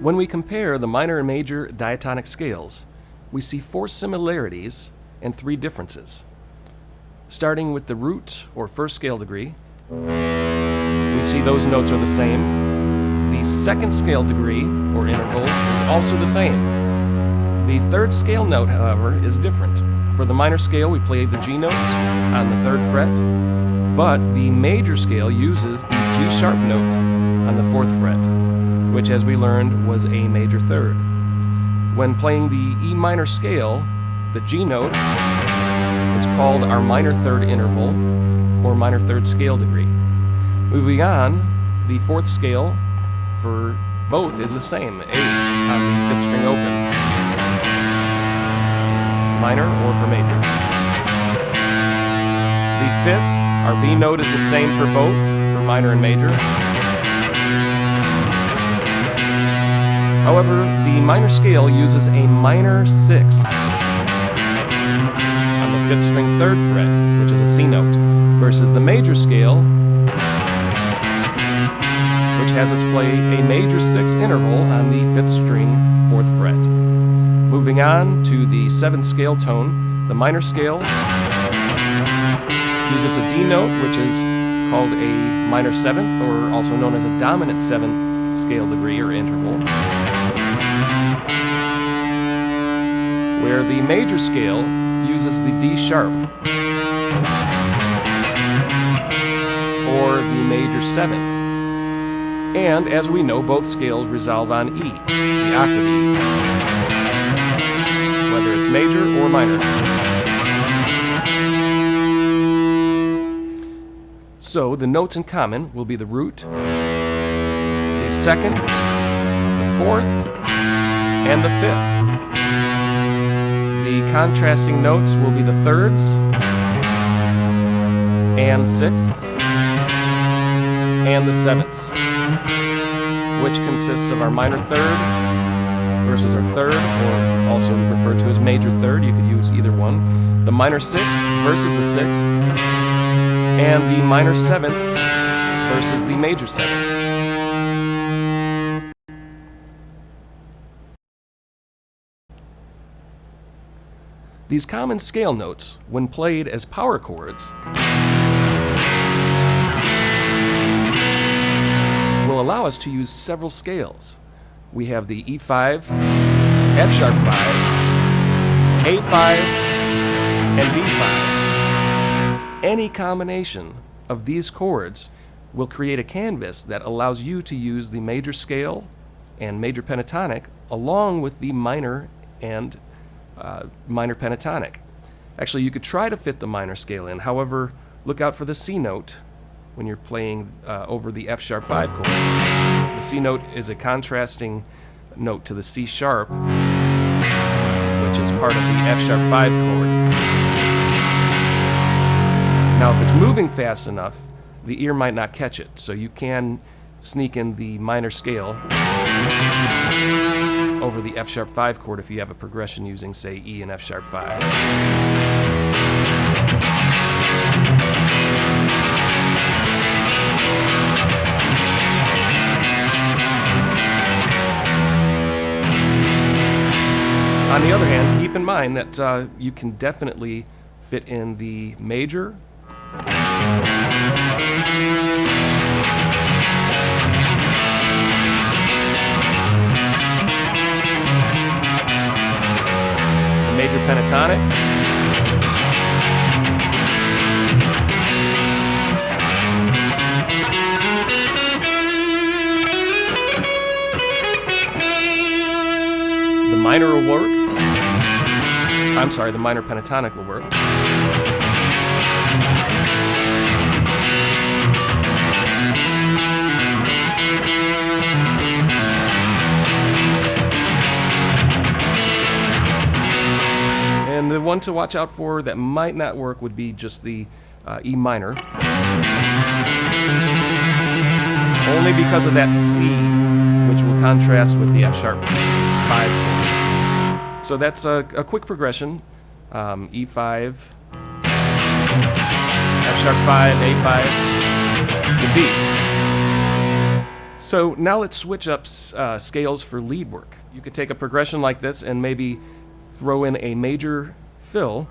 When we compare the minor and major diatonic scales, we see 4 similarities and 3 differences. Starting with the root or first scale degree, we see those notes are the same. The second scale degree or interval is also the same. The third scale note, however, is different. For the minor scale, we play the G note on the 3rd fret, but the major scale uses the G sharp note on the 4th fret, which, as we learned, was a major 3rd. When playing the E minor scale, the G note is called our minor 3rd interval or minor 3rd scale degree. Moving on, the 4th scale for both is the same, A on the 5th string open, minor or for major. The 5th, our B note, is the same for both, for minor and major. However, the minor scale uses a minor 6th on the 5th string 3rd fret, which is a C note, versus the major scale, which has us play a major 6 interval on the 5th string 4th fret. Moving on to the 7th scale tone, the minor scale uses a D note, which is called a minor 7th, or also known as a dominant 7th scale degree or interval, where the major scale uses the D sharp, or the major 7th. And as we know, both scales resolve on E, the octave E, whether it's major or minor. So the notes in common will be the root, the 2nd, the 4th, and the 5th. The contrasting notes will be the 3rds and 6ths and the 7ths, which consists of our minor 3rd versus our 3rd, or also referred to as major 3rd. You could use either one. The minor 6th versus the 6th, and the minor 7th versus the major 7th. These common scale notes, when played as power chords, will allow us to use several scales. We have the E5, F sharp 5, A5, and B5. Any combination of these chords will create a canvas that allows you to use the major scale and major pentatonic along with the minor and minor pentatonic. Actually, you could try to fit the minor scale in. However, look out for the C note when you're playing over the F sharp 5 chord. The C note is a contrasting note to the C sharp, which is part of the F sharp 5 chord. Now, if it's moving fast enough, the ear might not catch it, so you can sneak in the minor scale over the F sharp 5 chord if you have a progression using, say, E and F sharp 5. On the other hand, keep in mind that you can definitely fit in the major, the major pentatonic, the minor will work. I'm sorry, the minor pentatonic will work. And the one to watch out for that might not work would be just the E minor. Only because of that C, which will contrast with the F sharp 5 chord. So that's a quick progression. E5, F sharp 5, A5 to B. So now let's switch up scales for lead work. You could take a progression like this and maybe throw in a major fill.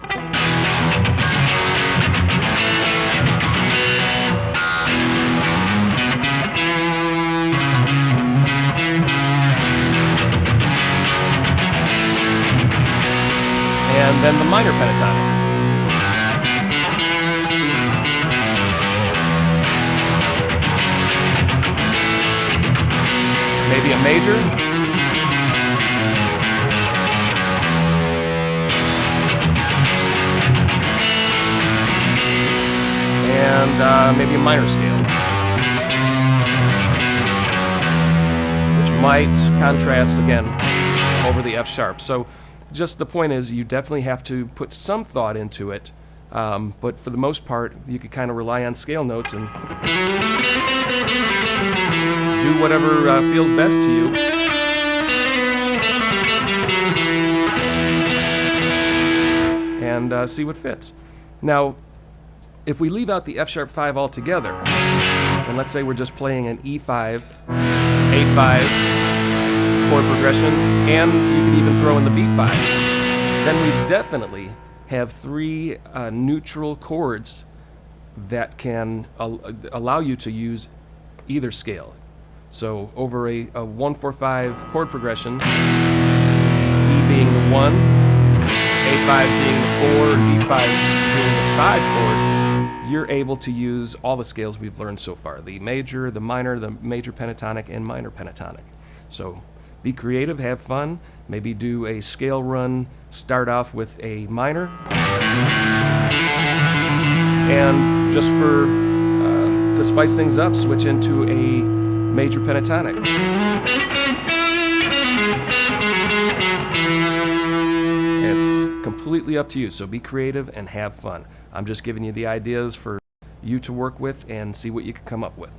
And then the minor pentatonic. Maybe a major. And maybe a minor scale, which might contrast again over the F sharp. So just the point is, you definitely have to put some thought into it, but for the most part, you could kind of rely on scale notes and do whatever feels best to you. And see what fits. Now, if we leave out the F sharp 5 altogether, and let's say we're just playing an E5, A5 chord progression, and you could even throw in the B5, then we definitely have three neutral chords that can allow you to use either scale. So over a 1-4-5 chord progression, E being the 1, A5 being the 4, and B5 being the 5 chord, you're able to use all the scales we've learned so far: the major, the minor, the major pentatonic, and minor pentatonic. So be creative, have fun, maybe do a scale run, start off with a minor, and just to spice things up, switch into a major pentatonic. It's completely up to you, so be creative and have fun. I'm just giving you the ideas for you to work with and see what you can come up with.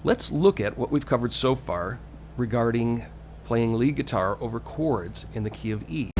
Let's look at what we've covered so far regarding playing lead guitar over chords in the key of E.